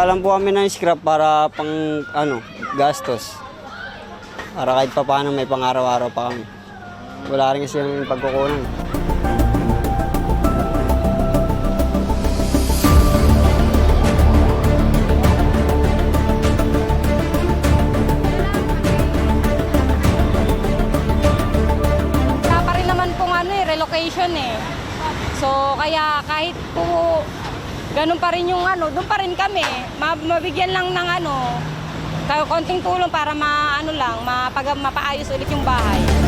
Kumuha lang po kami ng scrap para pang gastos. Para kahit pa paano may pang-araw-araw pa kami. Wala rin kasi yung pagkukunan. Wala pa rin naman pong relocation eh. So kaya kahit po ganun pa rin yung doon pa rin kami. Mabigyan lang ng konting tulong para mapaayos ulit yung bahay.